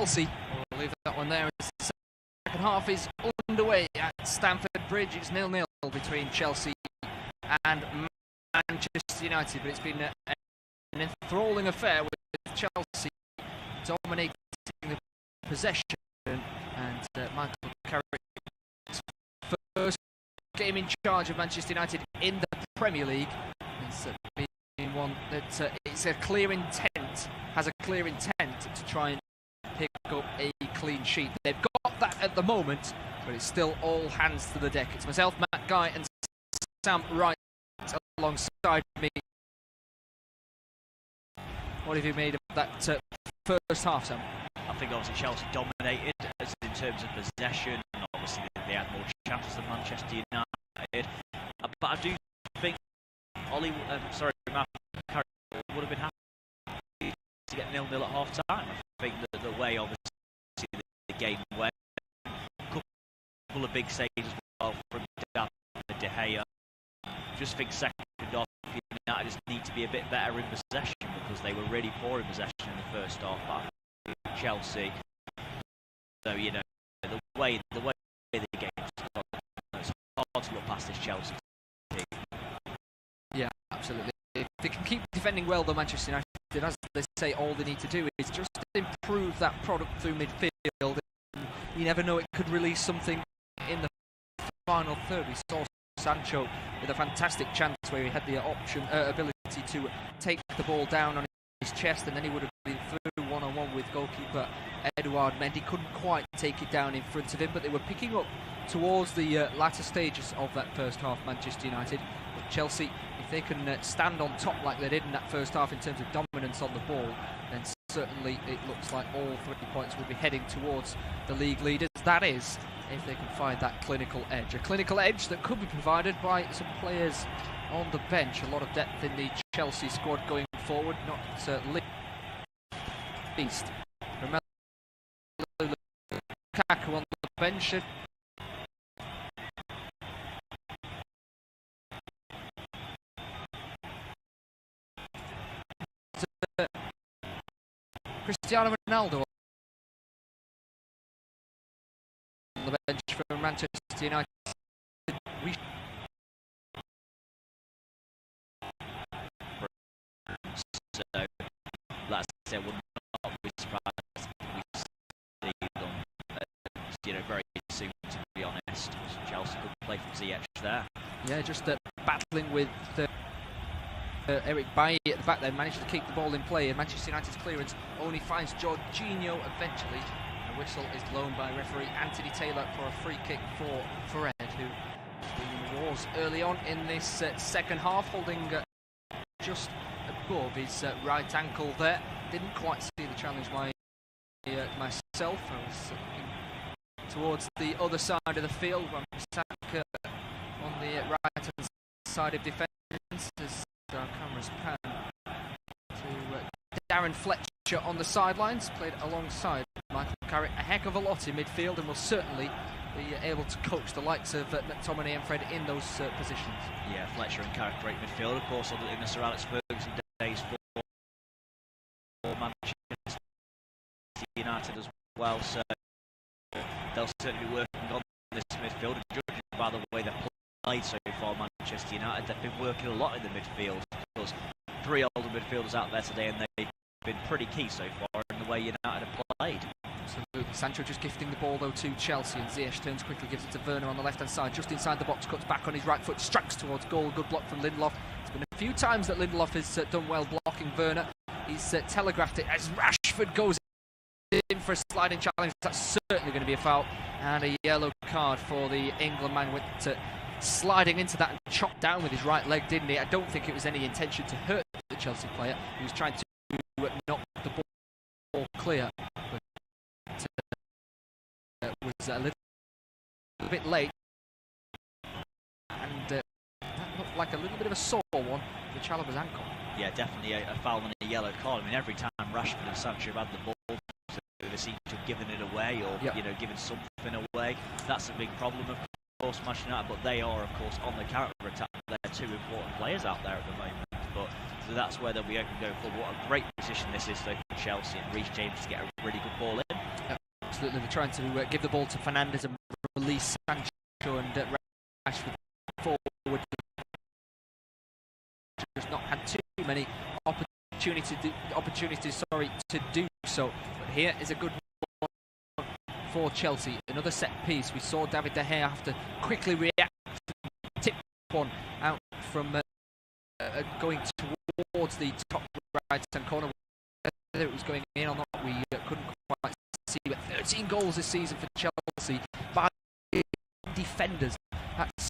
Chelsea. We'll leave that one there. The second half is underway at Stamford Bridge. It's 0-0 between Chelsea and Manchester United, but it's been an enthralling affair with Chelsea dominating the possession, and Michael Carrick's first game in charge of Manchester United in the Premier League. It's been one that has a clear intent to try and pick up a clean sheet. They've got that at the moment, but it's still all hands to the deck. It's myself, Matt Guy, and Sam Wright alongside me. What have you made of that first half, Sam? I think obviously Chelsea dominated in terms of possession, and obviously they had more chances than Manchester United. But I do think Matt Carrick would have been happy to get 0-0 at half time. I think that the way obviously the game went, a couple of big saves as well from De Gea. Just think second half United just need to be a bit better in possession, because they were really poor in possession in the first half by Chelsea. So the way the game started, it's hard to look past this Chelsea team. Yeah, absolutely. If they can keep defending well, though, Manchester United, as they say, all they need to do is just improve that product through midfield. You never know, it could release something in the final third. We saw Sancho with a fantastic chance where he had the ability to take the ball down on his chest, and then he would have been through one-on-one with goalkeeper Edouard Mendy. Couldn't quite take it down in front of him, but they were picking up towards the latter stages of that first half, Manchester United. But Chelsea, if they can stand on top like they did in that first half in terms of dominance on the ball, then certainly it looks like all 3 points will be heading towards the league leaders. That is, if they can find that clinical edge. A clinical edge that could be provided by some players on the bench. A lot of depth in the Chelsea squad going forward, not least. Romelu Lukaku on the bench. Cristiano Ronaldo on the bench for Manchester United. So, like I said, would not be surprised if we see them, very soon, to be honest. Chelsea could play from Ziyech there. Yeah, just battling with Eric Bailly at the back there, managed to keep the ball in play, and Manchester United's clearance only finds Jorginho eventually. A whistle is blown by referee Anthony Taylor for a free kick for Fred, who was early on in this second half, holding just above his right ankle there. Didn't quite see the challenge myself. I was looking towards the other side of the field, when Saka on the right hand side of defence, as our cameras pan to Darren Fletcher on the sidelines, played alongside Michael Carrick a heck of a lot in midfield, and will certainly be able to coach the likes of McTominay and Fred in those positions. Yeah, Fletcher and Carrick, great midfield, of course, in the Sir Alex Ferguson days for Manchester United as well, so they'll certainly be working on this midfield, and judging by the way they've played so far, Manchester United, they've been working a lot in the midfield, because 3 older midfielders out there today, and they've been pretty key so far in the way United have played. Absolutely. Sancho just gifting the ball though to Chelsea, and Ziyech turns quickly, gives it to Werner on the left hand side, just inside the box, cuts back on his right foot, strikes towards goal. Good block from Lindelof. It's been a few times that Lindelof has done well blocking Werner. He's telegraphed it as Rashford goes in for a sliding challenge. That's certainly going to be a foul, and a yellow card for the England man. Went sliding into that and chopped down with his right leg, didn't he? I don't think it was any intention to hurt the Chelsea player. He was trying to knock the ball clear, but was a little bit late, and that looked like a little bit of a sore one for Chalobah's ankle. Yeah, definitely a foul and a yellow card. I mean, every time Rashford and Sancho have had the ball, they seem to have given it away, or given something away. That's a big problem, of course, Manchester United, but they are, of course, on the counter-attack. They're 2 important players out there at the moment, but so that's where they'll be open going forward. What a great position this is for Chelsea, and Reece James to get a really good ball in. absolutely. They're trying to give the ball to Fernandes and release Sancho and Rashford forward. Just not had too many opportunities to do so. But here is a good one for Chelsea. Another set piece. We saw David De Gea have to quickly react, tip one out from going towards the top right-hand corner. Whether it was going in or not, we couldn't quite see. But 13 goals this season for Chelsea by defenders. That's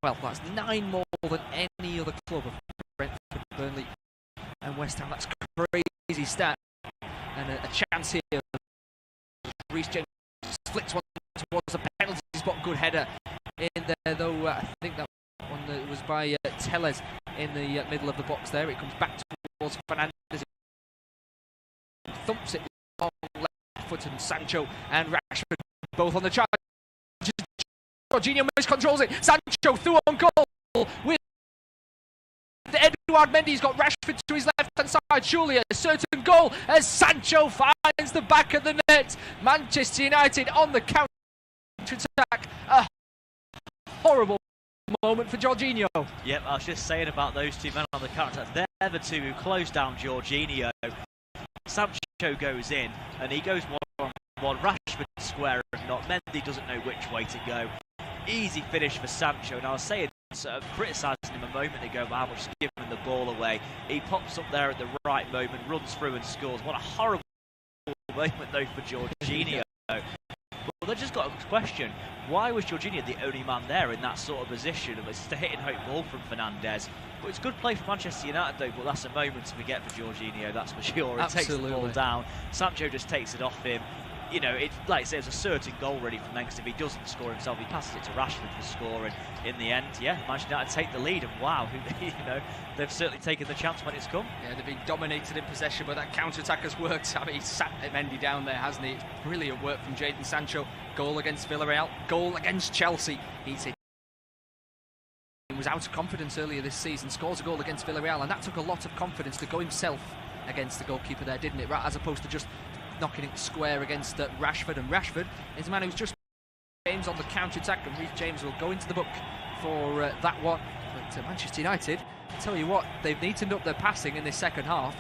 that's 9 more than any other club of Brentford, Burnley, and West Ham. That's crazy stat. And a chance here. Reece James flicks one towards the penalty spot. Good header in there, though. I think that one was by Telles in the middle of the box there. It comes back towards Fernandes. Thumps it long left foot, and Sancho and Rashford both on the charge. Jorginho miscontrols it. Sancho through on goal with Edouard Mendy's got Rashford to his left-hand side. Surely a certain goal as Sancho finds the back of the net. Manchester United on the counter-attack. A horrible moment for Jorginho. Yep, I was just saying about those two men on the counter-attack. They're the two who close down Jorginho. Sancho goes in and he goes one. Rashford square and not. Mendy doesn't know which way to go. Easy finish for Sancho. And I was saying, sort of criticising him a moment ago about how much he's giving the ball away. He pops up there at the right moment, runs through and scores. What a horrible moment though for Jorginho. Well, they've just got a question. Why was Jorginho the only man there in that sort of position? It's just a hit and hope ball from Fernandes. But it's good play for Manchester United though, but that's a moment to forget for Jorginho, that's for sure. He takes the ball down. Sancho just takes it off him. You know, it's like I say, there's a certain goal ready from them, because if he doesn't score himself, he passes it to Rashford for score, and in the end, yeah, Manchester United take the lead, and wow, you know, they've certainly taken the chance when it's come. Yeah, they've been dominated in possession, but that counter-attack has worked. I mean, he's sat Mendy down there, hasn't he? It's brilliant work from Jadon Sancho. Goal against Villarreal, goal against Chelsea. He was out of confidence earlier this season, scores a goal against Villarreal, and that took a lot of confidence to go himself against the goalkeeper there, didn't it? As opposed to just knocking it square against Rashford, and Rashford is a man who's just James on the counter-attack, and Reece James will go into the book for that one. But Manchester United, I tell you what, they've neatened up their passing in this second half,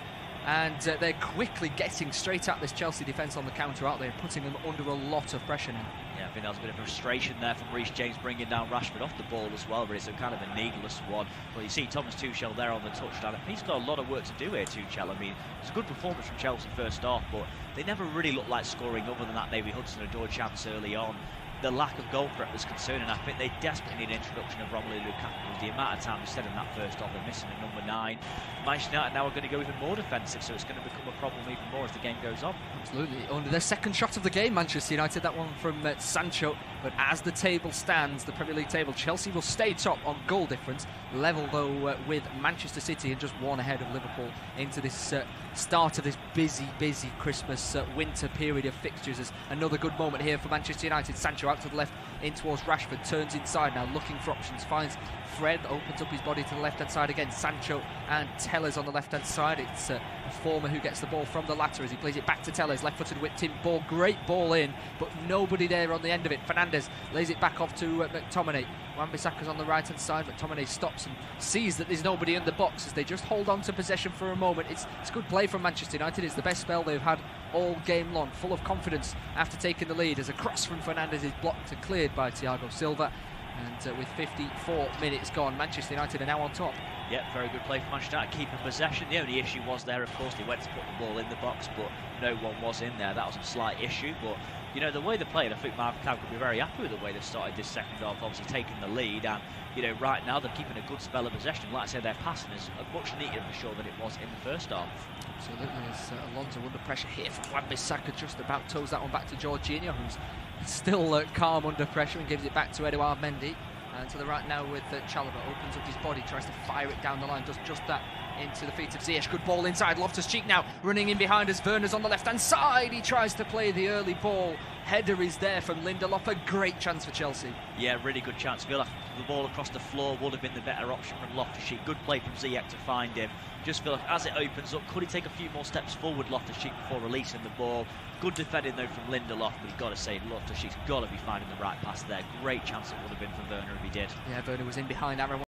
and they're quickly getting straight at this Chelsea defence on the counter, aren't they? Putting them under a lot of pressure now. Yeah, I think that was a bit of frustration there from Reece James bringing down Rashford off the ball as well, but it's a kind of a needless one. Well, you see Thomas Tuchel there on the touchdown. He's got a lot of work to do here, Tuchel. I mean, it's a good performance from Chelsea first half, but they never really looked like scoring other than that maybe Hudson-Odoi chance early on. The lack of goal threat was concerning. I think they desperately need an introduction of Romelu Lukaku. The amount of time we said in that first half, they're missing a number 9. Manchester United now are going to go even more defensive, so it's going to become a problem even more as the game goes on. Absolutely. Only their second shot of the game, Manchester United, that one from Sancho. But as the table stands, the Premier League table, Chelsea will stay top on goal difference, level though with Manchester City, and just one ahead of Liverpool into this start of this busy Christmas winter period of fixtures. As another good moment here for Manchester United. Sancho out to the left in towards Rashford, turns inside now looking for options, finds Fred, opens up his body to the left hand side again. Sancho and Telles on the left hand side. It's a former who gets the ball from the latter as he plays it back to Telles, left footed whipped in ball, great ball in, but nobody there on the end of it. Fernandes lays it back off to McTominay. Wan-Bissaka's on the right hand side. McTominay stops and sees that there's nobody in the box as they just hold on to possession for a moment. It's good play from Manchester United. It's the best spell they've had all game long, full of confidence after taking the lead, as a cross from Fernandes is blocked and cleared by Thiago Silva. And with 54 minutes gone, Manchester United are now on top. Yep, very good play for Manchester United, keeping possession. The only issue was there, of course, they went to put the ball in the box, but no one was in there. That was a slight issue, but you know, the way they played, I think Mark Cow could be very happy with the way they've started this second half, obviously taking the lead, and you know, right now they're keeping a good spell of possession. Like I said, their passing is much neater for sure than it was in the first half. Absolutely, as Alonso under pressure here from Wan-Bissaka, just about toes that one back to Jorginho, who's still calm under pressure, and gives it back to Edouard Mendy. And to the right now with Chalobah, opens up his body, tries to fire it down the line, does just that into the feet of Ziyech. Good ball inside. Loftus-Cheek now running in behind us. Werner's on the left-hand side. He tries to play the early ball. Header is there from Lindelof. A great chance for Chelsea. Yeah, really good chance. Feel like the ball across the floor would have been the better option from Loftus-Cheek. Good play from Ziyech to find him. Just feel like as it opens up, could he take a few more steps forward, Loftus-Cheek, before releasing the ball? Good defending though from Lindelof, but you've got to say Loftus-Cheek's got to be finding the right pass there. Great chance it would have been for Werner if he did. Yeah, Werner was in behind Aaron.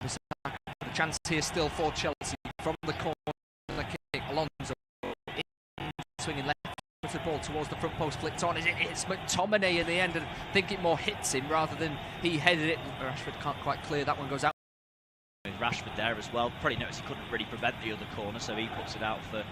The chance here still for Chelsea from the corner kick. Alonso swinging left. The ball towards the front post, flicked on. It's McTominay in the end, and I think it more hits him rather than he headed it. Rashford can't quite clear, that one goes out. Rashford there as well. Probably noticed he couldn't really prevent the other corner, so he puts it out for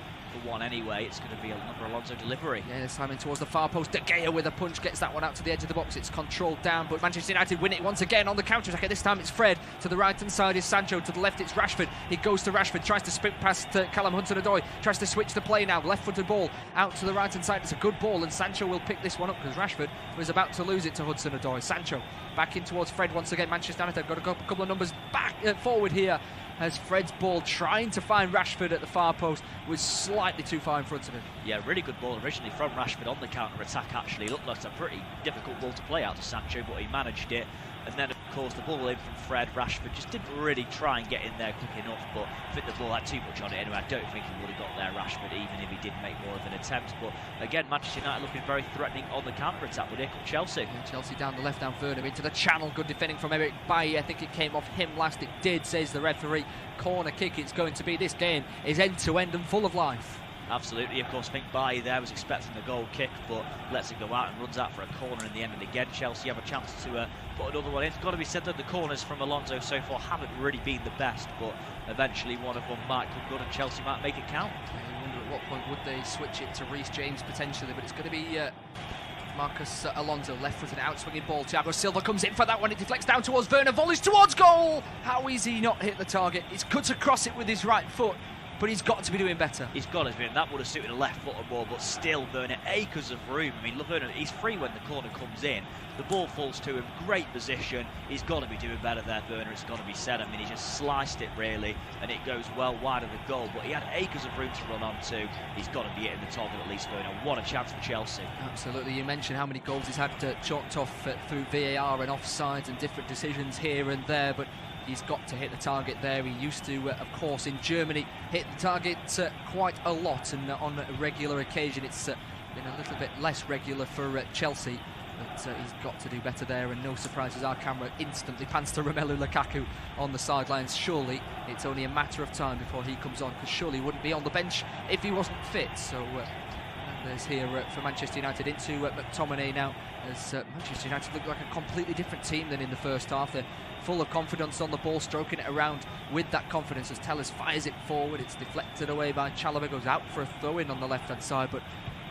one anyway. It's going to be another Alonso delivery. Yeah, this time in towards the far post. De Gea with a punch gets that one out to the edge of the box. It's controlled down, but Manchester United win it once again on the counter attack. This time it's Fred. To the right hand side is Sancho. To the left it's Rashford. He goes to Rashford, tries to sprint past Callum Hudson-Odoi, tries to switch the play now. Left-footed ball out to the right hand side. It's a good ball, and Sancho will pick this one up because Rashford was about to lose it to Hudson-Odoi. Sancho back in towards Fred once again. Manchester United got a couple of numbers back forward here, as Fred's ball trying to find Rashford at the far post was slightly too far in front of him. Yeah, really good ball originally from Rashford on the counter-attack actually. It looked like a pretty difficult ball to play out to Sancho, but he managed it. And then, of course, the ball in from Fred. Rashford just didn't really try and get in there quick enough, but I think the ball had too much on it anyway. I don't think he would have got there, Rashford, even if he did make more of an attempt. But again, Manchester United looking very threatening on the counter-attack, but here comes Chelsea. Yeah, Chelsea down the left-hand Werner into the channel. Good defending from Eric Bailly. I think it came off him last. It did, says the referee. Corner kick it's going to be. This game is end-to-end and full of life. Absolutely, of course, I think Bailly there was expecting the goal kick, but lets it go out and runs out for a corner in the end. And again, Chelsea have a chance to put another one in. It's got to be said that the corners from Alonso so far haven't really been the best, but eventually one of them might come good and Chelsea might make it count. I wonder at what point would they switch it to Reece James potentially, but it's going to be Marcus Alonso, left-footed out-swinging ball. Thiago Silva comes in for that one. It deflects down towards Werner, volleys towards goal. How is he not hit the target? He's cut across it with his right foot, but he's got to be doing better. He's got to be, and that would have suited a left-footed ball, but still, Werner, acres of room. I mean, look, Werner, he's free when the corner comes in. The ball falls to him, great position. He's got to be doing better there, Werner, it's got to be said. I mean, he just sliced it, really, and it goes well wide of the goal, but he had acres of room to run onto. He's got to be hitting the target at least, Werner. What a chance for Chelsea. Absolutely. You mentioned how many goals he's had chalked off through VAR and offsides and different decisions here and there, but he's got to hit the target there. He used to, of course, in Germany, hit the target quite a lot, and on a regular occasion it's been a little bit less regular for Chelsea. But he's got to do better there, and no surprises, our camera instantly pans to Romelu Lukaku on the sidelines. Surely it's only a matter of time before he comes on, because surely he wouldn't be on the bench if he wasn't fit. So there's here for Manchester United into McTominay now, as Manchester United look like a completely different team than in the first half. They're full of confidence on the ball, stroking it around with that confidence as Telles fires it forward. It's deflected away by Chalobah, goes out for a throw-in on the left-hand side, but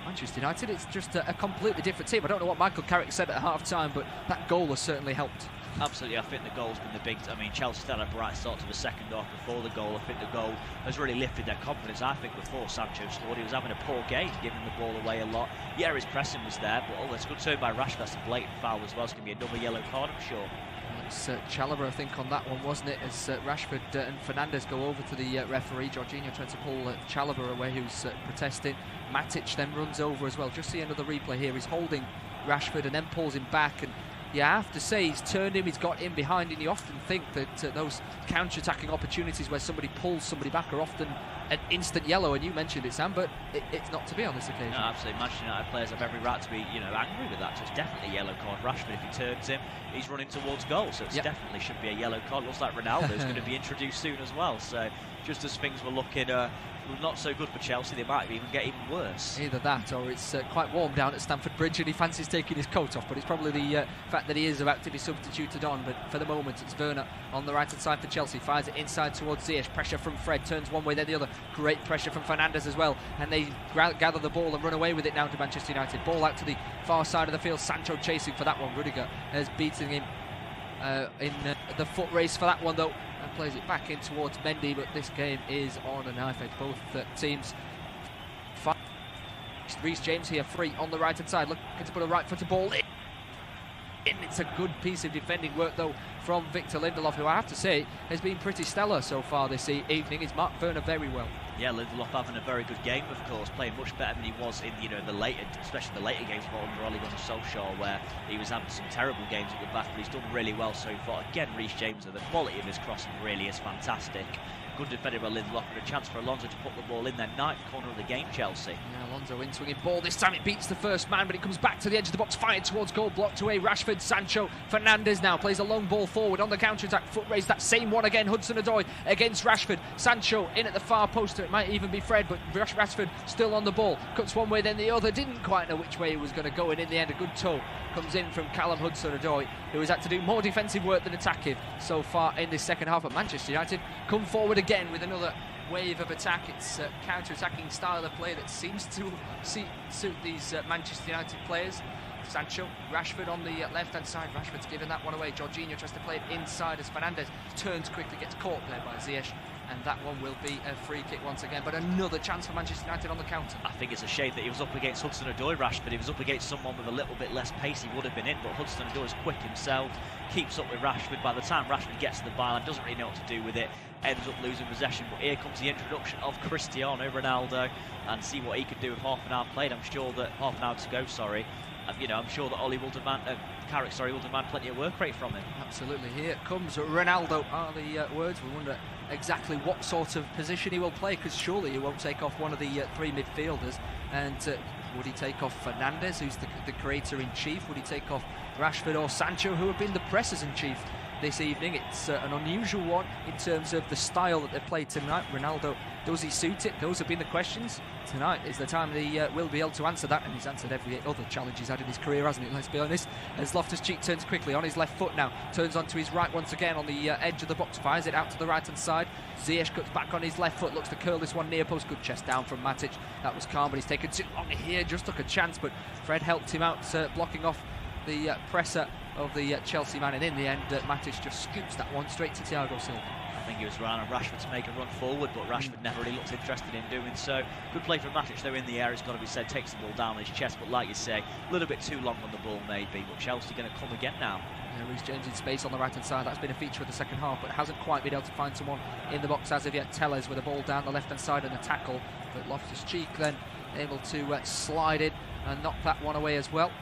Manchester United, it's just a completely different team. I don't know what Michael Carrick said at half-time, but that goal has certainly helped. Absolutely, I think the goal's been the big... I mean, Chelsea had a bright start to the second half before the goal. I think the goal has really lifted their confidence. I think before Sancho scored, he was having a poor game, giving the ball away a lot. Yeah, his pressing was there, but that's a good turn by Rashford. That's a blatant foul as well. It's going to be another yellow card, I'm sure. It's Chalobah, I think, on that one, wasn't it? As Rashford and Fernandes go over to the referee. Jorginho trying to pull Chalobah away, who's protesting. Matic then runs over as well. Just see another replay here. He's holding Rashford and then pulls him back. And yeah, I have to say, he's turned him, he's got in behind, and you often think that those counter-attacking opportunities where somebody pulls somebody back are often an instant yellow, and you mentioned it, Sam, but it's not to be on this occasion. No, absolutely. Manchester United players have every right to be, angry with that. So it's definitely a yellow card. Rashford, if he turns him, he's running towards goal, so it definitely should be a yellow card. Looks like Ronaldo's going to be introduced soon as well. So just as things were looking not so good for Chelsea, they might even get even worse. Either that, or it's quite warm down at Stamford Bridge and he fancies taking his coat off, but it's probably the fact that he is about to be substituted on. But for the moment, it's Werner on the right hand side for Chelsea, fires it inside towards Ziyech. Pressure from Fred, turns one way then the other. Great pressure from Fernandes as well, and they gather the ball and run away with it now to Manchester United. Ball out to the far side of the field. Sancho chasing for that one. Rudiger has beaten him in the foot race for that one though, and plays it back in towards Mendy. But this game is on a knife edge. Both teams. Reece James here free on the right hand side, looking to put a right footed ball in. in. It's a good piece of defending work, though, from Victor Lindelof, who I have to say has been pretty stellar so far this evening. He's marked Werner very well. Yeah, Lindelof having a very good game, of course, playing much better than he was in the later, especially the later games under Ole Gunnar Solskjaer, where he was having some terrible games at the back, but he's done really well so far. Again, Reece James, the quality of his crossing really is fantastic. Good defended by Lindelof, and a chance for Alonso to put the ball in their ninth corner of the game, Chelsea. Yeah, Alonso in swinging ball. This time it beats the first man, but it comes back to the edge of the box, fired towards goal, blocked away. Rashford, Sancho, Fernandes now plays a long ball forward on the counter-attack. Foot race, that same one again. Hudson-Odoi against Rashford. Sancho in at the far post. It might even be Fred, but Rashford still on the ball. Cuts one way, then the other. Didn't quite know which way he was going to go, and in the end, a good toe comes in from Callum Hudson-Odoi, who has had to do more defensive work than attacking so far in this second half. But Manchester United come forward again with another wave of attack. It's a counter-attacking style of play that seems to suit these Manchester United players. Sancho, Rashford on the left-hand side. Rashford's given that one away. Jorginho tries to play it inside as Fernandes turns quickly, gets caught there by Ziyech, and that one will be a free kick once again. But another chance for Manchester United on the counter. I think it's a shame that he was up against Hudson-Odoi, Rashford. He was up against someone with a little bit less pace, he would have been in, but Hudson-Odoi is quick himself, keeps up with Rashford. By the time Rashford gets to the byline, doesn't really know what to do with it, ends up losing possession. But here comes the introduction of Cristiano Ronaldo, and see what he can do with half an hour played. I'm sure that half an hour to go, sorry. I'm sure that Ollie will demand, Carrick, will demand plenty of work rate from him. Absolutely. Here comes Ronaldo, are the words. We wonder exactly what sort of position he will play, because surely he won't take off one of the three midfielders. And would he take off Fernandes, who's the creator-in-chief? Would he take off Rashford or Sancho, who have been the pressers-in-chief this evening? It's an unusual one in terms of the style that they played tonight. Ronaldo, does he suit it? Those have been the questions. Tonight is the time that he will be able to answer that, and he's answered every other challenge he's had in his career, hasn't he? Let's be honest. As Loftus-Cheek turns quickly on his left foot now, turns onto his right once again on the edge of the box, fires it out to the right-hand side. Ziyech cuts back on his left foot, looks to curl this one near post. Good chest down from Matic. That was calm, but he's taken too long here. Just took a chance, but Fred helped him out, blocking off the presser of the Chelsea man, and in the end, Matic just scoops that one straight to Thiago Silva. I think he was relying on Rashford to make a run forward, but Rashford never really looked interested in doing so. Good play from Matic, though, in the air, it's got to be said, takes the ball down on his chest, but like you say, a little bit too long on the ball maybe, but Chelsea going to come again now. Yeah, Reece James in space on the right-hand side. That's been a feature of the second half, but hasn't quite been able to find someone in the box as of yet. Tellez with a ball down the left-hand side and a tackle, but Loftus-Cheek then able to slide in and knock that one away as well.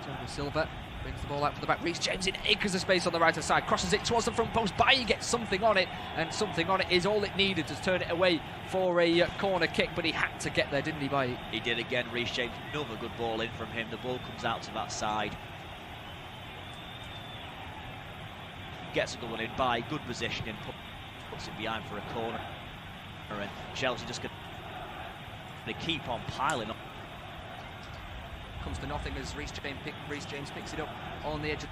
Thiago Silva brings the ball out from the back. Reece James in acres of space on the right-hand side, crosses it towards the front post. Bailly gets something on it, and something on it is all it needed to turn it away for a corner kick, but he had to get there, didn't he, Bailly? He did again, Reece James. Another good ball in from him. The ball comes out to that side. Gets a good one in by good positioning, puts it behind for a corner. And Chelsea just going to keep on piling up. Comes to nothing as Reece James picks it up on the edge of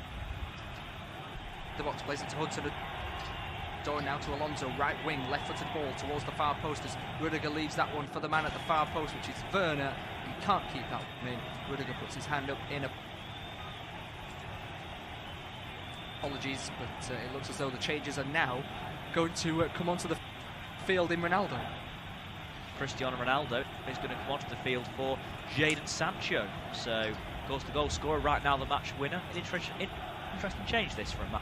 the box, plays it to Hudson-Odoi, now to Alonso, right wing, left-footed ball towards the far post as Rudiger leaves that one for the man at the far post, which is Werner. He can't keep that one in. Rudiger puts his hand up in apologies, but it looks as though the changes are now going to come onto the field in Ronaldo. Cristiano Ronaldo is going to come onto the field for Jadon Sancho. So, of course, the goal scorer right now, the match winner. An interesting change this from Matt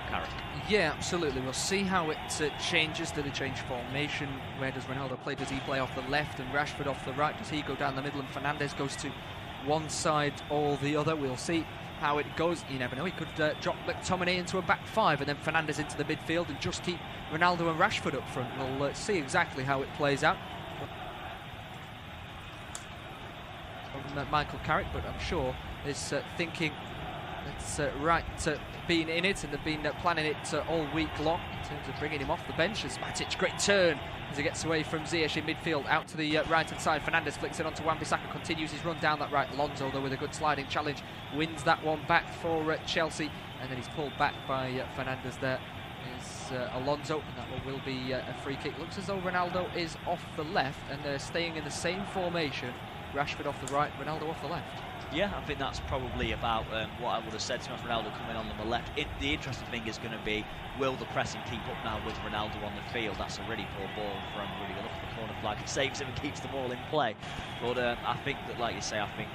Carrick. Yeah, absolutely. We'll see how it changes. Do they change formation? Where does Ronaldo play? Does he play off the left and Rashford off the right? Does he go down the middle and Fernandes goes to one side or the other? We'll see how it goes. You never know, he could drop McTominay into a back five and then Fernandes into the midfield and just keep Ronaldo and Rashford up front. We'll see exactly how it plays out from Michael Carrick, but I'm sure is thinking it's right being in it, and they've been planning it all week long in terms of bringing him off the bench. As Matic, great turn as he gets away from Ziyech in midfield, out to the right-hand side. Fernandes flicks it onto Wan-Bissaka, continues his run down that right. Alonso, though, with a good sliding challenge, wins that one back for Chelsea, and then he's pulled back by Fernandes. There is Alonso, and that one will be a free kick. Looks as though Ronaldo is off the left, and they're staying in the same formation. Rashford off the right, Ronaldo off the left. Yeah, I think that's probably about what I would have said to Ronaldo coming on the left. The interesting thing is going to be, will the pressing keep up now with Ronaldo on the field? That's a really poor ball from Rudiger. Look at the corner flag. It saves him and keeps the ball in play. But I think that, like you say, I think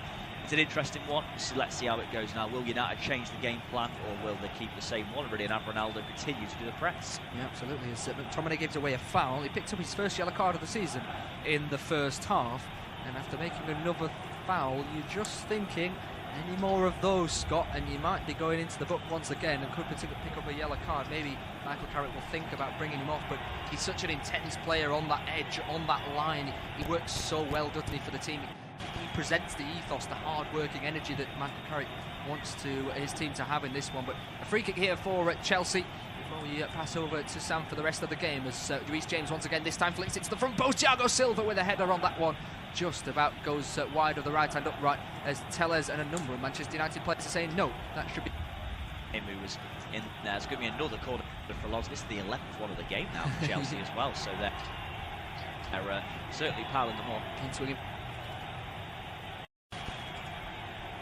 It's an interesting one, so let's see how it goes now. Will United change the game plan, or will they keep the same one really and have Ronaldo continue to do the press? Yeah, absolutely. As McTominay gives away a foul, he picked up his first yellow card of the season in the first half, and after making another foul, you're just thinking, any more of those, Scott, and you might be going into the book once again and could pick up a yellow card. Maybe Michael Carrick will think about bringing him off, but he's such an intense player on that edge, on that line. He works so well, doesn't he, for the team? He presents the ethos, the hard-working energy that Michael Carrick wants his team to have in this one. But a free kick here for Chelsea before we pass over to Sam for the rest of the game, as Reece James once again this time flicks it to the front post. Thiago Silva with a header on that one. Just about goes wide of the right hand upright, as Tellez and a number of Manchester United players are saying no, that should be. Who was in there. It's going to be another corner for Alonso. This is the 11th one of the game now for Chelsea as well, so they're certainly piling them on. Into him.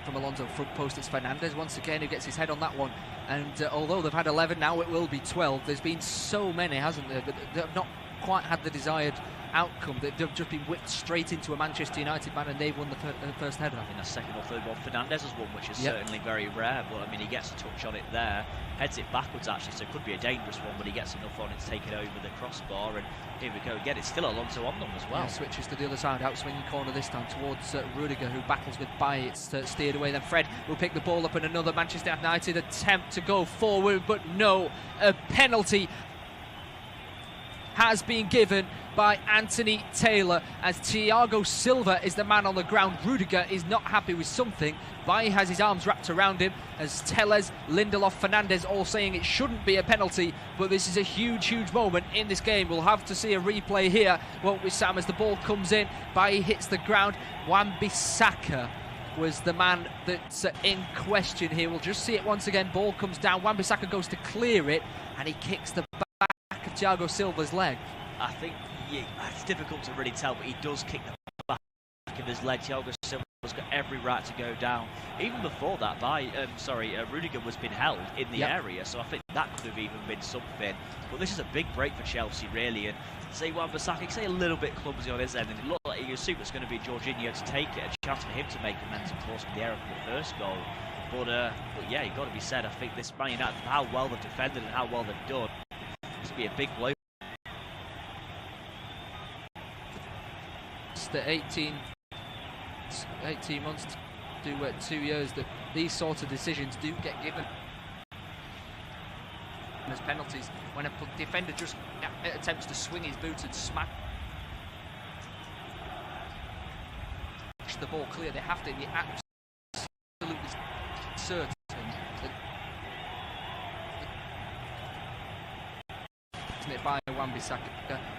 From Alonso front post, it's Fernandes once again who gets his head on that one, and although they've had 11, now it will be 12. There's been so many, hasn't there, that have not quite had the desired outcome. They've just been whipped straight into a Manchester United man, and they've won the first header. I think a second or third one. Fernandes has won, which is certainly very rare, but I mean, he gets a touch on it there, heads it backwards actually, so it could be a dangerous one, but he gets enough on it to take it over the crossbar, and here we go again. It's still Alonso on them as well. Yeah, switches to the other side, outswinging corner this time towards Rudiger, who battles with Bailly. It's steered away, then Fred will pick the ball up, and another Manchester United attempt to go forward, but no, a penalty has been given by Anthony Taylor, as Thiago Silva is the man on the ground. Rudiger is not happy with something. Bailly has his arms wrapped around him, as Tellez, Lindelof, Fernandes all saying it shouldn't be a penalty, but this is a huge moment in this game. We'll have to see a replay here, won't we, Sam, as the ball comes in. Bailly hits the ground. Wan-Bissaka was the man that's in question here. We'll just see it once again. Ball comes down. Wan-Bissaka goes to clear it, and he kicks the back of Thiago Silva's leg. I think it's difficult to really tell, but he does kick the back of his leg. Thiago Silva's got every right to go down. Even before that, Rudiger was being held in the area, so I think that could have even been something. But this is a big break for Chelsea, really, and say Wan-Bissaka, say a little bit clumsy on his end, and it looked like you assume it's going to be Jorginho to take it, a chance for him to make amends, of course, with the error from the first goal. But yeah, you've got to be said, I think this Man United, how well they've defended and how well they've done, this will be a big blow. The 18 months to 2 years that these sorts of decisions do get given as penalties when a defender just attempts to swing his boot and smash the ball clear. They have to be absolutely certain that by Wan-Bissaka.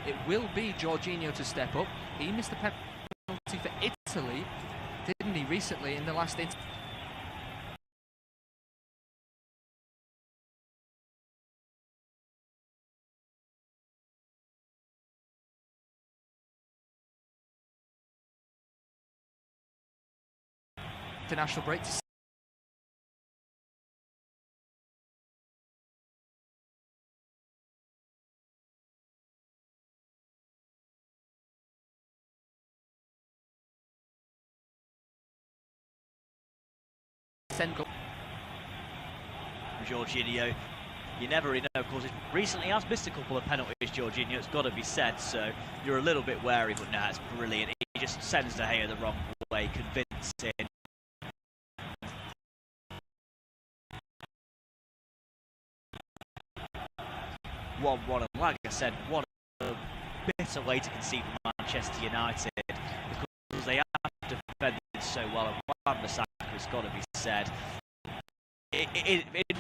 It will be Jorginho to step up. He missed the penalty for Italy, didn't he, recently in the last international break. Jorginho, you never really know, of course. Recently has missed a couple of penalties, Jorginho, it's got to be said, so you're a little bit wary, but nah, it's brilliant. He just sends De Gea the wrong way, convincing. One, and like I said, what a bitter way to concede for Manchester United, because they have defended so well, and Wan-Bissaka has got to be said.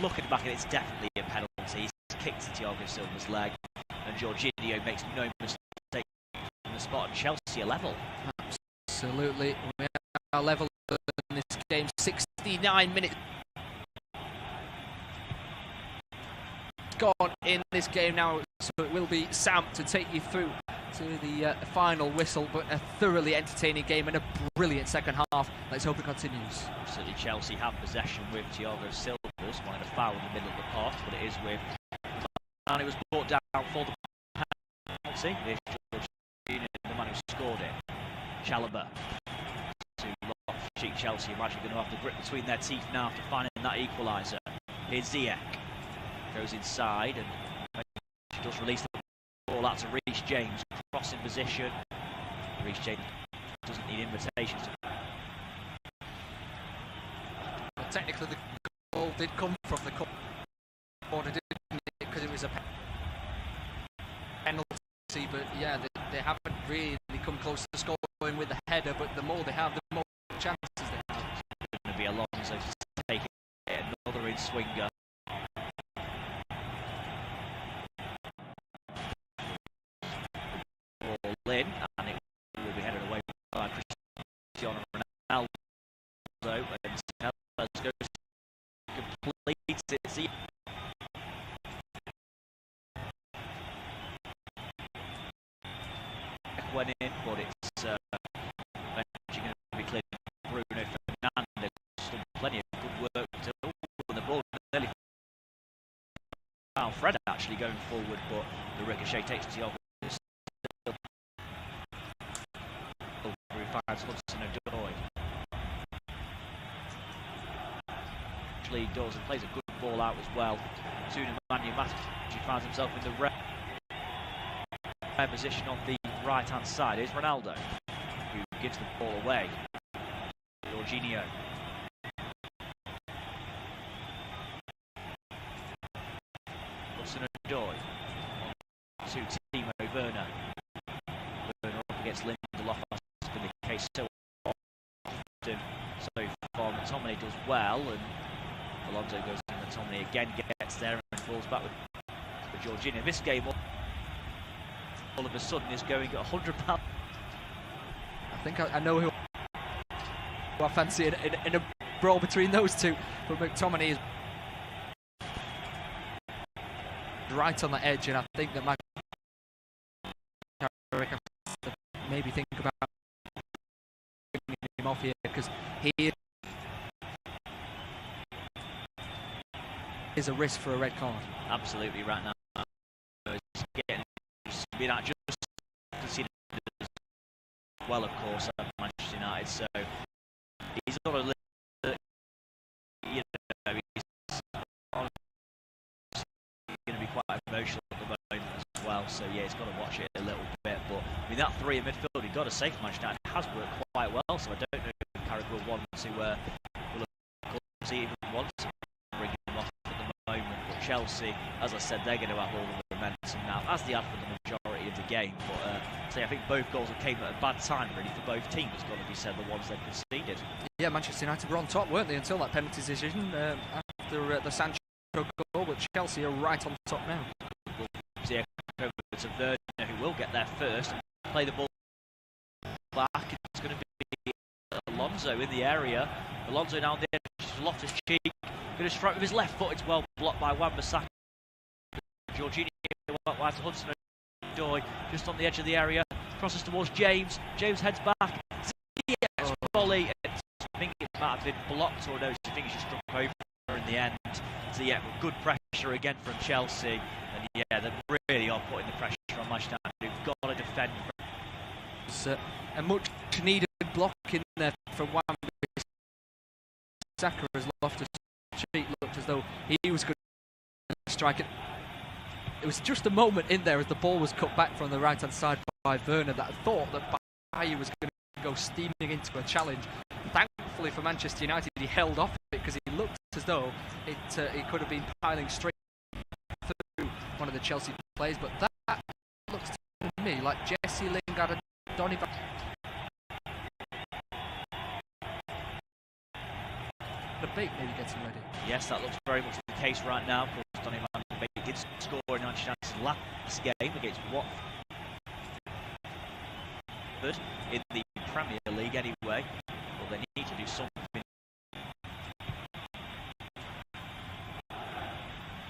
Looking back, it's definitely a penalty. He's kicked Thiago Silva's leg, and Jorginho makes no mistake from the spot, and Chelsea are level. Absolutely, we are level in this game. 69 minutes gone in this game now, so it will be Sam to take you through to the final whistle, but a thoroughly entertaining game and a brilliant second half. Let's hope it continues. Absolutely, Chelsea have possession with Thiago Silva, wanting a foul in the middle of the park, but it is with, and it was brought down for the penalty. There's Jorginho, the man who scored it. Chalobah to Loftus sheet Chelsea are actually going to have the grip between their teeth now after finding that equaliser. Here's Ziyech. Goes inside and she does release the ball out to Reece James. Crossing position. Reece James doesn't need invitations. Well, technically, the goal did come from the corner, didn't it? Because it was a penalty. But yeah, they haven't really come close to scoring with the header. But the more they have, the more chances they have. It's going to be Alonso to take it. Another in-swinger. Ball in, and it will be headed away by Cristiano Ronaldo. And Telles goes completes it. Went in, but it's eventually going to be cleared. Bruno Fernandes done plenty of good work to the ball. Nearly found Fred actually going forward, but the ricochet takes the over. Finds Hudson-Odoi. Actually does and plays a good ball out as well. Soon Emmanuel Matic finds himself in the red position on the right-hand side. Is Ronaldo, who gives the ball away. Jorginho. Hudson-Odoi to Timo Werner. Werner up against Lindelof. That's been the case so often so far. McTominay does well, and Alonso goes to McTominay again, gets there and falls back with Jorginho. This game all of a sudden is going at £100. I think I know who I fancy in a brawl between those two, but McTominay is right on the edge, and I think that Carrick has to maybe think about bringing him off here, because he is a risk for a red card. Absolutely right now. It's getting be that just considered as well, of course, at Manchester United. So he's got a little, you know, he's going to be quite emotional at the moment as well. So yeah, he's got to watch it a little bit. But I mean, that three in midfield, you've got to say for Manchester United, has worked quite well. So I don't know if Carrick will want to even want to bring him off at the moment. But Chelsea, as I said, they're going to have all the momentum now, as they had for the majority of the game. But I think both goals came at a bad time really for both teams, it's got to be said, the ones they've conceded. Yeah, Manchester United were on top, weren't they, until that penalty decision after the Sancho goal, but Chelsea are right on top now. Ziyech over to Werner, who will get there first and play the ball back. It's going to be Alonso in the area. Alonso now on the edge, Loftus-Cheek, going to strike with his left foot. It's well blocked by Wan-Bissaka. Jorginho went wide to Hudson-Odoi, just on the edge of the area, crosses towards James. James heads back. Ziyech's volley. I think it might have been blocked, or no, I think it's just struck over in the end. Ziyech with good pressure again from Chelsea, and yeah, they really are putting the pressure on Manchester United. They've got to defend. It's a much needed block in there from Wan-Bissaka, as Loftus-Cheek looked as though he was going to strike it. It was just a moment in there as the ball was cut back from the right-hand side by Werner that I thought that Bayer was going to go steaming into a challenge. Thankfully for Manchester United, he held off it because he looked as though it could have been piling straight through one of the Chelsea players. But that looks to me like Jesse Lingard and Donny Van... The Beek maybe getting ready. Yes, that looks very much the case right now. Of course, Donny Van de Beek did score in Manchester United's last game against Watford in the Premier League anyway. Well, they need to do something.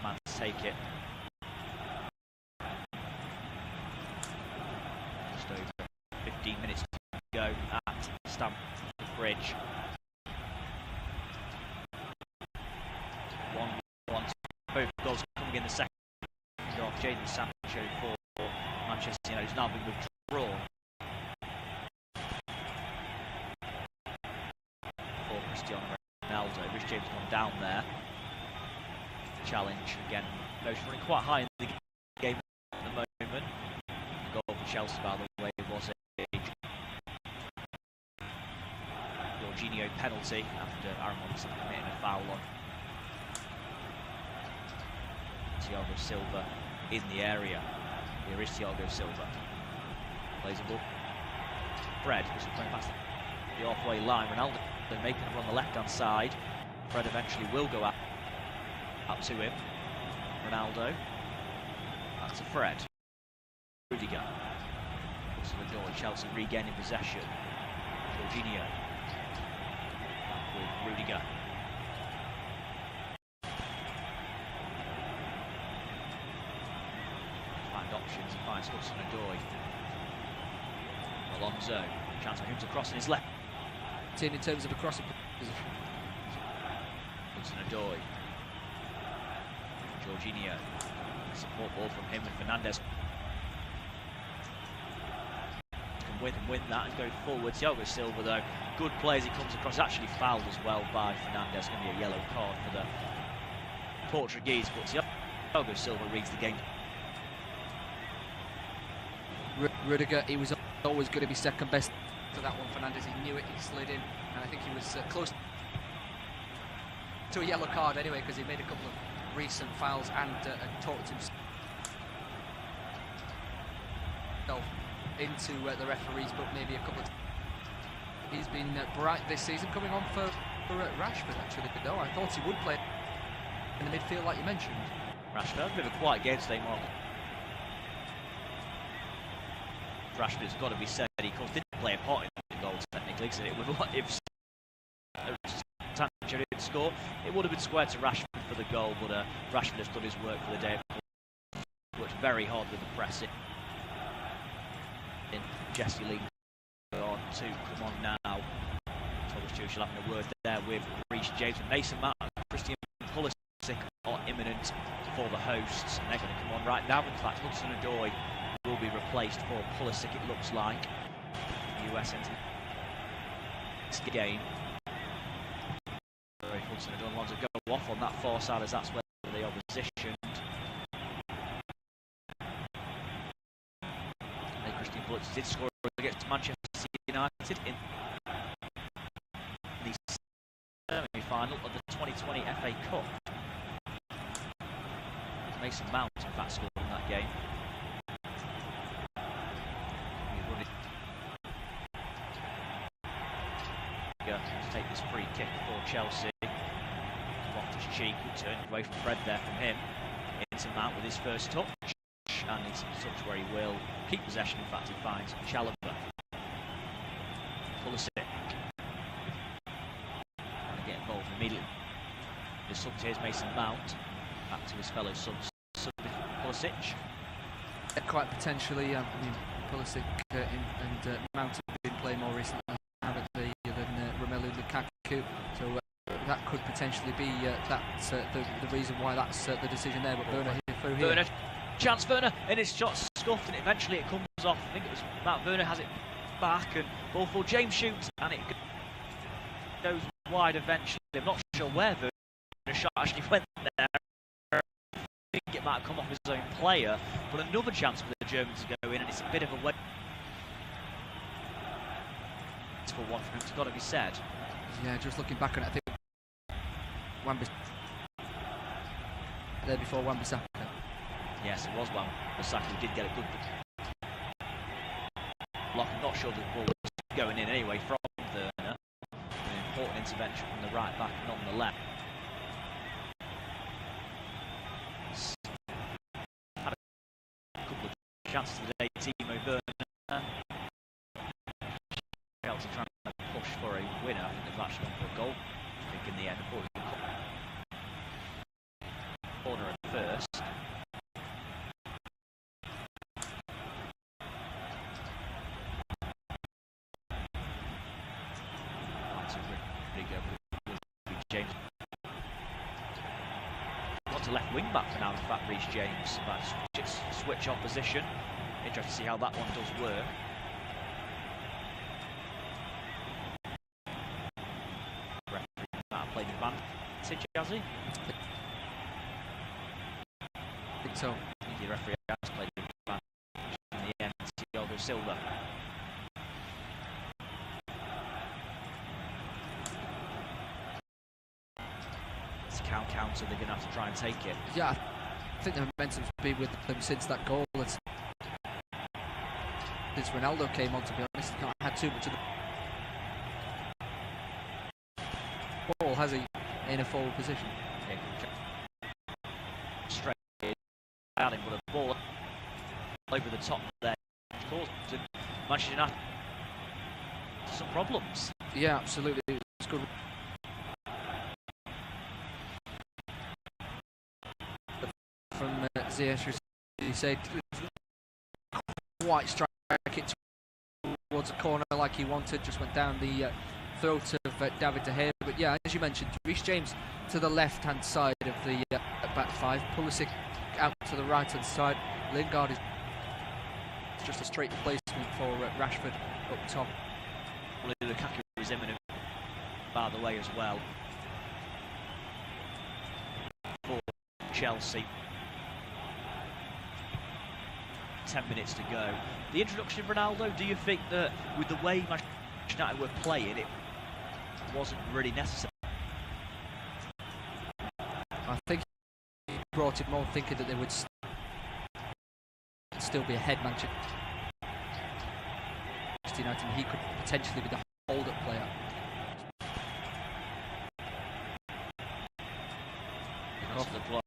Man, take it. Just over 15 minutes to go at Stamford Bridge. 1-1. Both goals coming in the second half. Jadon Sancho for Manchester United, who's now been withdrawn. James gone down there. Challenge again. Motion running quite high in the game at the moment. The goal for Chelsea, by the way, was a Jorginho penalty after Aaron Robinson committing a foul on Thiago Silva in the area. Here is Thiago Silva. Plays a ball. Fred was playing past the halfway line. Ronaldo making it on the left-hand side. Fred eventually will go up to him. Ronaldo. Back to Fred. Rudiger. Looks to the door. Chelsea regaining possession. Jorginho. Back with Rudiger. Find options. He finds Hudson-Odoi. Alonso. Chance for him to cross in his left. In terms of a crossing position. Hudson-Odoi. Jorginho. Support ball from him and Fernandes. Can win that and go forward. Thiago Silva, though, good play as he comes across. Actually fouled as well by Fernandes. Going to be a yellow card for the Portuguese. But Thiago Silva reads the game. Rudiger, he was always going to be second best to that one. Fernandes, he knew it, he slid in, and I think he was close to a yellow card anyway, because he made a couple of recent fouls and talked himself into the referees, but maybe a couple of. He's been bright this season, coming on for Rashford actually. Though I thought he would play in the midfield, like you mentioned. Rashford, a bit of a quiet game today, Mark. Rashford's got to be said. He didn't play a part in the goal technically, because it would if Sancho didn't score, it would have been square to Rashford for the goal. But Rashford has done his work for the day. Worked very hard with the pressing. Jesse Lingard on to come on now. Thomas Tuchel having a word there with Reece James and Mason Mount. Christian Pulisic are imminent for the hosts, and they're going to come on right now. In fact, Hudson-Odoi will be replaced for Pulisic, it looks like. US into the game. Hudson-Odoi wants to go off on that far side, as that's where they are positioned. Christian Pulisic did score against Manchester United in the semi-final of the 2020 FA Cup. Mason Mount, in fact, scored in that game. To take this free kick for Chelsea. Loftus-Cheek will turn away from Fred there from him. Into Mount with his first touch. And it's a touch where he will keep possession. In fact, he finds Chalobah. Pulisic. Trying to get involved immediately. The sub here's Mason Mount. Back to his fellow subs. Pulisic. Quite potentially, I mean, Pulisic and Mount have been playing more recently, haven't they, than Romelu Lukaku. So that could potentially be the reason why that's the decision there. But Werner here through here. Werner. Chance Werner, and his shot scuffed, and eventually it comes off. I think it was Matt Werner has it back, and ball for James shoots, and it goes wide eventually. I'm not sure where Werner's shot actually went there. I think it might have come off his own player, but another chance for the Germans to go in, and it's a bit of a wait for one for him. It's got to be said. Yeah, just looking back on it, I think there before Wan-Bissaka. Yes, it was Wan-Bissaka who did get a good block. I'm not sure the ball was going in anyway from Werner. An important intervention from the right back nonetheless. Had a couple of chances today, Timo Werner. Chelsea trying to push for a winner. I think they've actually gone for a goal. I think in the end, corner at first. James. Wants a left wing back for now, in fact, Reece James. But switch on position. Interesting to see how that one does work. Referee might have played advantage. Jazzy? I think so. The referee has played the advantage in the end. Thiago Silva. It's a counter, they're going to have to try and take it. Yeah, I think the momentum's been with them since that goal. Since Ronaldo came on, to be honest, not had too much of the ball, has he, in a forward position? Straight at him with a ball over the top there. Of course, Manchester United some problems. Yeah, absolutely. It's good. From Ziyech, he said, quite strike it towards a corner like he wanted, just went down the throat of David De Gea. But yeah, as you mentioned, Reece James to the left-hand side of the back five, Pulisic out to the right-hand side. Lingard is just a straight replacement for Rashford up top. Well, Lukaku is imminent, by the way, as well. For Chelsea. 10 minutes to go. The introduction of Ronaldo, do you think that with the way Manchester United were playing, it wasn't really necessary? I think he brought it more thinking that they would still be ahead Manchester United, and he could potentially be the hold-up player. Off the blow,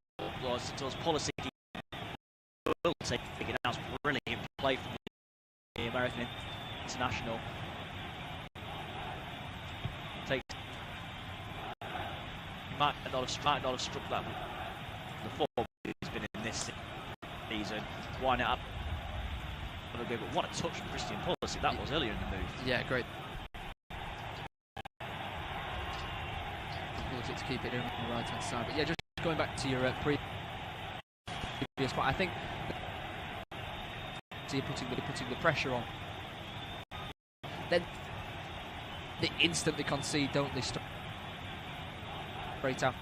towards Pulisic. Will take it out. Brilliant play from the American international. Takes. Might not have struck that the form he's been in this season. Wind it up a little bit, but what a touch from Christian Pulisic that was earlier in the move. Yeah, great. Pulisic to keep it in on the right-hand side. But yeah, just going back to your previous point, I think you're putting the pressure on. Then they instantly concede, don't they? Straight out.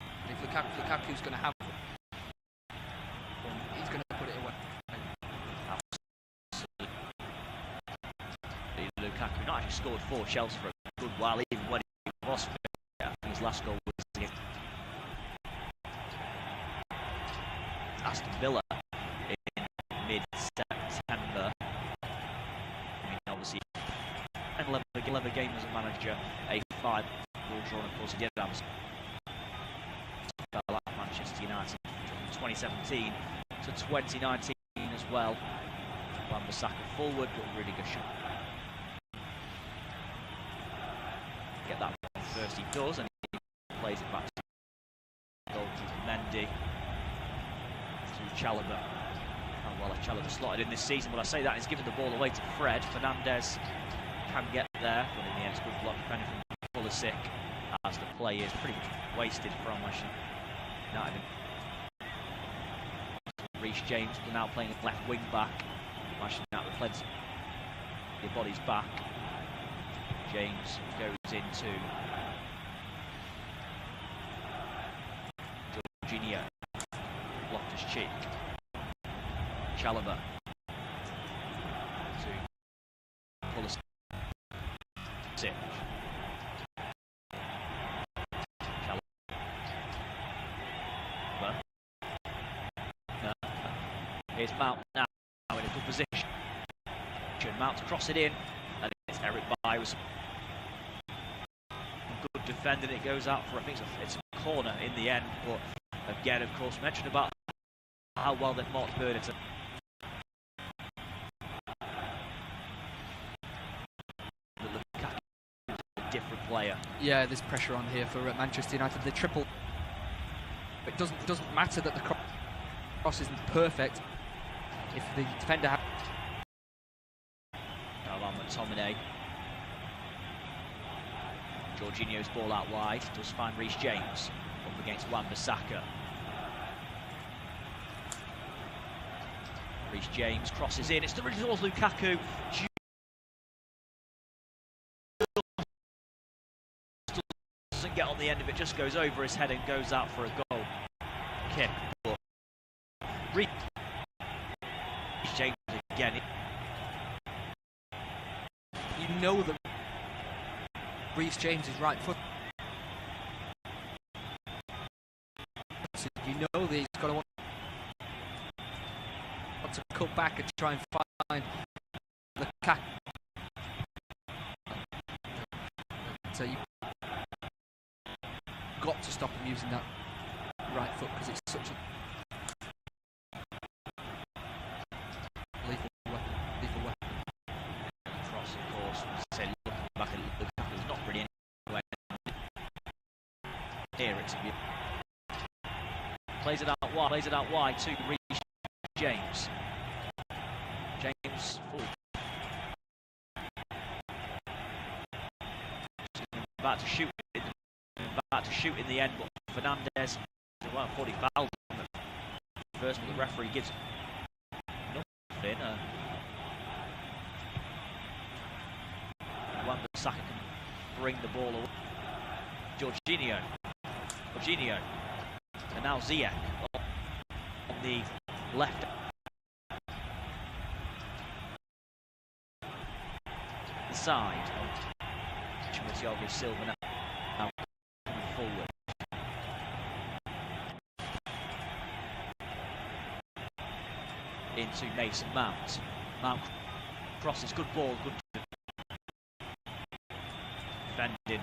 And if Lukaku's going to have it, he's going to put it away. Absolutely. Lukaku not actually scored for Chelsea for a good while, even when he was fit. I think his last goal was against Aston Villa in mid-September. I mean, obviously, 11 games as a manager, a 5-goal draw, and of course he did have at Manchester United from 2017 to 2019 as well. Wan-Bissaka forward, but really good shot. Get that one first, he does, and he plays it back to goalkeeper Mendy to Chalobah. Oh, well, Chalobah slotted in this season, but I say that he's given the ball away to Fred. Fernandes can get there, but in the end, it's good block defending from Pulisic, as the play is pretty much wasted from Manchester United. Reece James, we're now playing a left wing back. Manchester United played their bodies back. James goes into Jorginho, blocked his cheek. Chalobah to Pulisic. Chalobah. Here's Mount now in a good position. Mount to cross it in, and it's Eric Byers. Good defending, it goes out for, I think it's a corner in the end, but again, of course, mentioned about how well they've marked Burnett. Lukaku is a different player. Yeah, there's pressure on here for Manchester United. The triple. It doesn't matter that the cross isn't perfect if the defender has. McTominay. Jorginho's ball out wide, does find Reece James up against Wan-Bissaka. Reece James crosses in, it's towards Lukaku. Doesn't get on the end of it, just goes over his head and goes out for a goal kick. But Reece James again. You know that Reece James is right foot. So you know that he's got to want to cut back and try and find the cat. So you've got to stop him using that right foot because it's such a lethal weapon. Cross, of course, say looking back at Lukaku's not really anywhere near it to be. Plays it out wide to Reece James. James forward. About to shoot in the end, but Fernandez, well, 40 fouled him first, but the referee gives nothing. Wan-Bissaka can bring the ball away. Jorginho, and now Ziyech on the left side. Thiago Silva now coming forward. Into Mason Mount. Mount crosses, good ball, good defending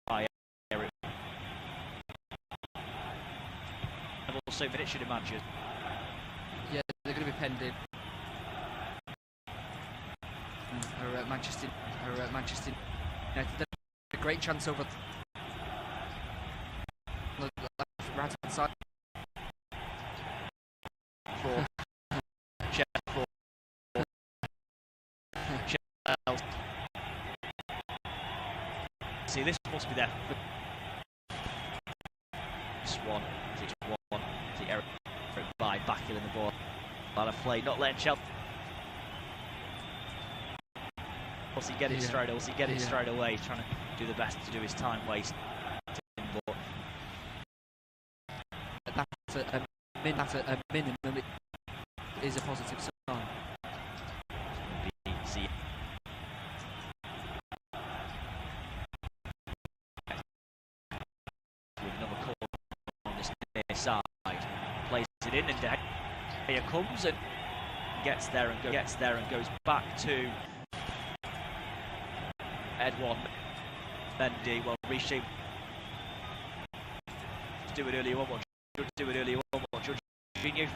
by Eric. And also minutes should imagine. Yeah, they're going to be pending. Manchester United, a great chance over the right hand side. For see, this must be there. This one, see Eric by backheel the ball. Ball of play, not letting Chelsea. Will he get it straight? Will he get it straight away? He's trying to do the best to do his time waste. But that's a minimum. It is a positive sign. With another call on this near side, plays it in, and here comes and gets there and goes back to Edouard Mendy. Well, reshape. Do it earlier on. What Jorginho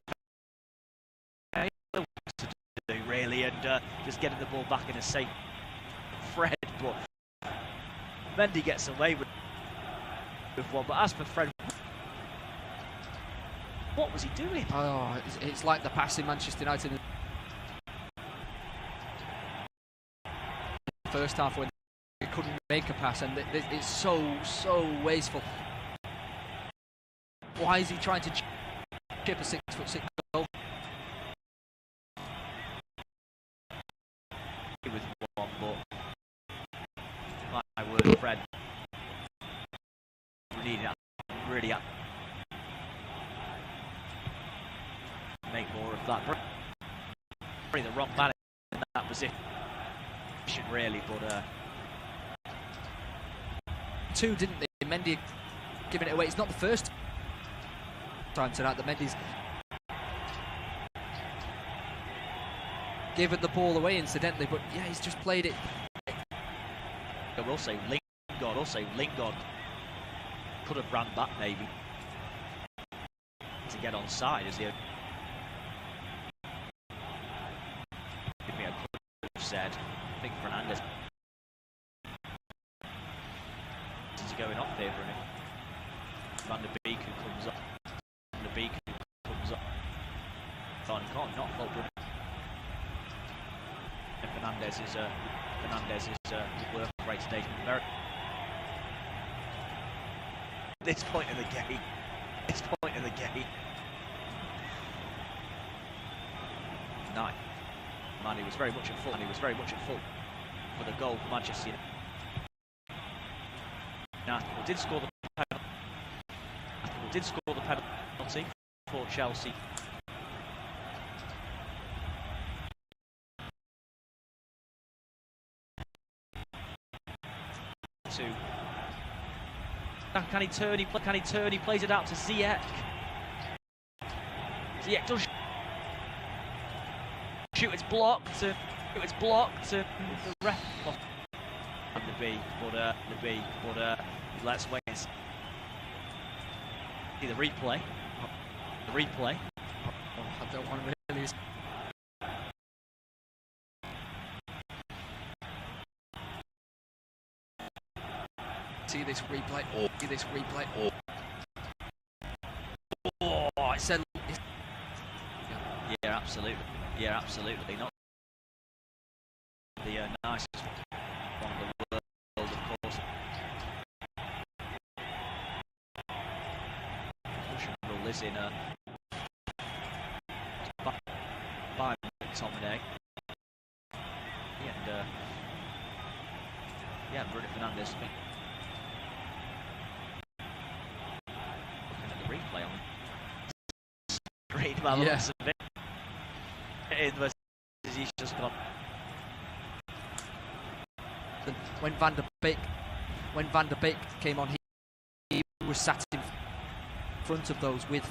to do really, and just getting the ball back in a safe Fred. But Mendy gets away with one. But as for Fred, what was he doing? Oh, it's like the pass in Manchester United in the first half when he couldn't make a pass, and it's so wasteful. Why is he trying to chip a 6'6" goal? With one, but my word, Fred really make more of that. Probably the wrong man in that position, really, but two, didn't they? Mendy giving it away. It's not the first time tonight that Mendy's given the ball away incidentally, but yeah, he's just played it. I will say Lingard could have ran back maybe to get on side, as he could have said. I think Fernandez is going off here for him. Van der Beek who comes up. Thought he can't not fault Bruno. And Fernandez is work rate today. This point in the game. Nine. Man, he was very much at full. For the goal for Manchester United. Liverpool did score the penalty for Chelsea. Can he turn? He plays it out to Ziyech. Ziyech does shoot. It's blocked. The ref. Let's wait and see the replay. I don't want to really. See this replay. It said. Yeah, absolutely. Not the nicest one in the world, of course. Rule is in by McTominay. And Bruno Fernandes. Looking at the replay on screen by the looks of it. He's just gone. When Van der Beek came on, he was sat in front of those with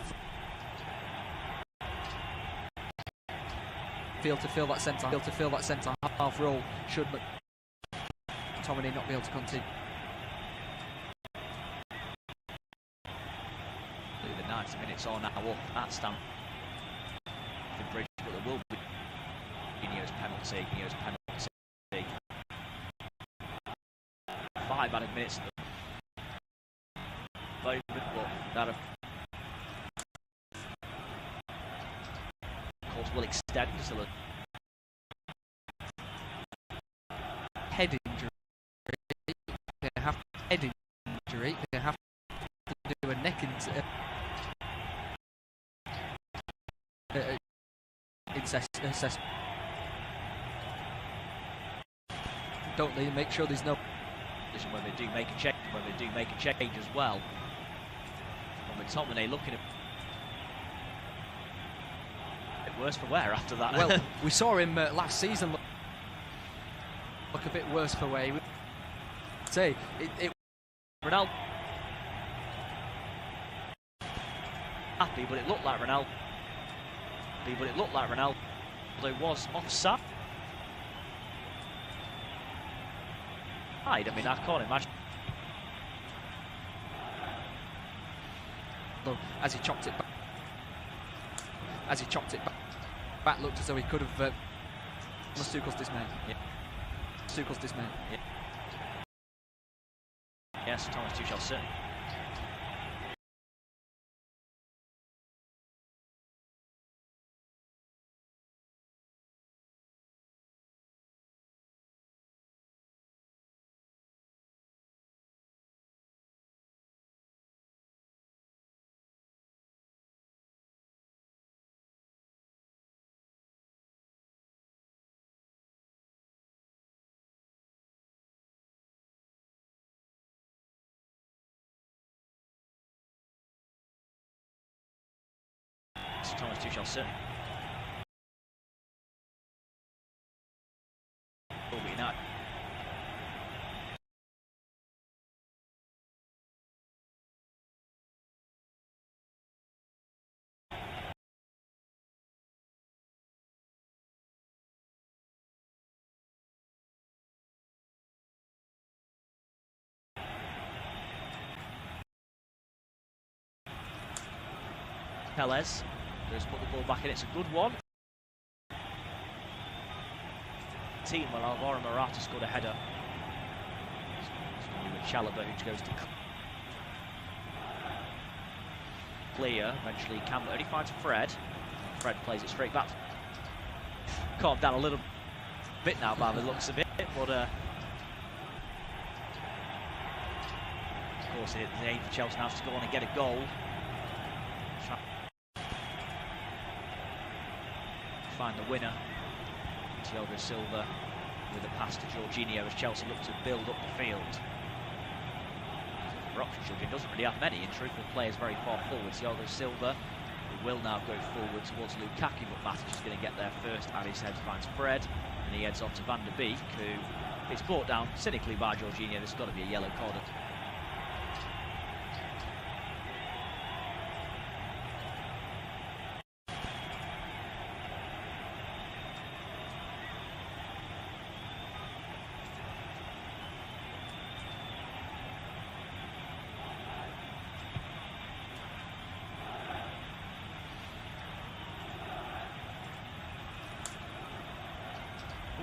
to fill that centre half role. Should McTominay not be able to continue? The 90 minutes are now up at Stamford Bridge, but there will be Coutinho's penalty. 5 added minutes at the moment, but that of course will extend to the head injury. They have head injury. They have to do a neck assessment. Don't they make sure there's no when they do make a change as well. And McTominay looking a bit worse for wear after that. Well, we saw him last season look a bit worse for wear. Say it Ronaldo happy, but it looked like Ronaldo. Although it was offside. I mean, I can't imagine. As he chopped it back, looked as though he could have. Tuchel's dismay. Yeah. Yes, Thomas Tuchel certainly. Thomas Tuchel certainly. Will be not. Pelez. Just put the ball back in, it's a good one. Team, well, Alvaro Morata scored a header. It's going to be with Chalobah, who goes to clear. Eventually, Campbell only finds Fred. Fred plays it straight back. Calmed down a little bit now by the looks of it, but of course, it's the aim for Chelsea now to go on and get a goal. Find the winner. Thiago Silva with a pass to Jorginho as Chelsea look to build up the field. other options. Jorginho doesn't really have many. In truth, the players very far forward. Thiago Silva, who will now go forward towards Lukaku, but Matic is going to get there first, and his head finds Fred, and he heads off to Van der Beek, who is brought down cynically by Jorginho. There's got to be a yellow card.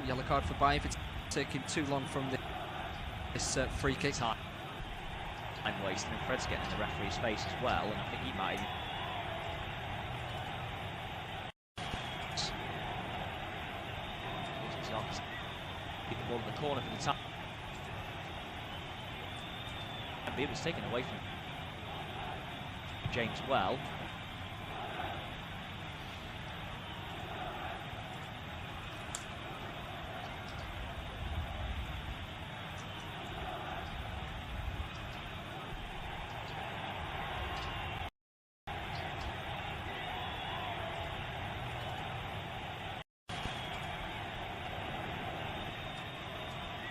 Yellow card for Bayev. It's taking too long from this free kick. Time wasting, and Fred's getting in the referee's face as well, and I think he might keep the ball in the corner for the time. It was taken away from James Well.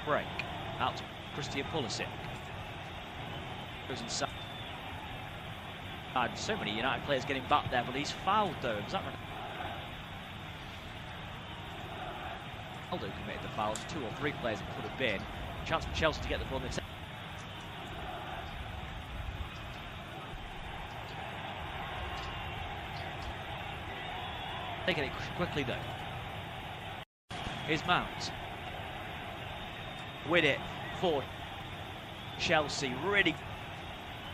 Break out to Christian Pulisic. Goes inside. So many United players getting back there, but he's fouled though. Is that right? Ronaldo committed the fouls. 2 or 3 players it could have been. Chance for Chelsea to get the ball. Taking it quickly though. Here's Mount. With it for Chelsea. Really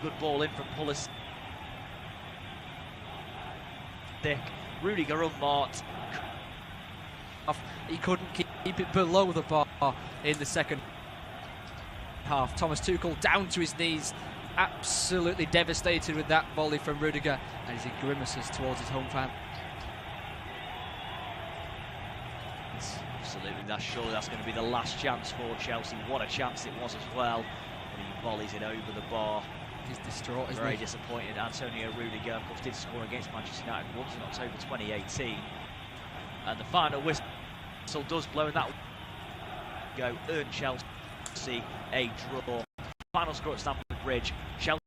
good ball in from Pulisic. Rudiger unmarked. He couldn't keep it below the bar in the second half. Thomas Tuchel down to his knees, absolutely devastated with that volley from Rudiger, as he grimaces towards his home fan. Absolutely, surely that's going to be the last chance for Chelsea. What a chance it was as well. But he volleys it over the bar. He's distraught, isn't he? Very disappointed. Antonio Rudiger, of course, did score against Manchester United once in October 2018. And the final whistle does blow, and that will go earn Chelsea a draw. Final score at Stamford Bridge. Chelsea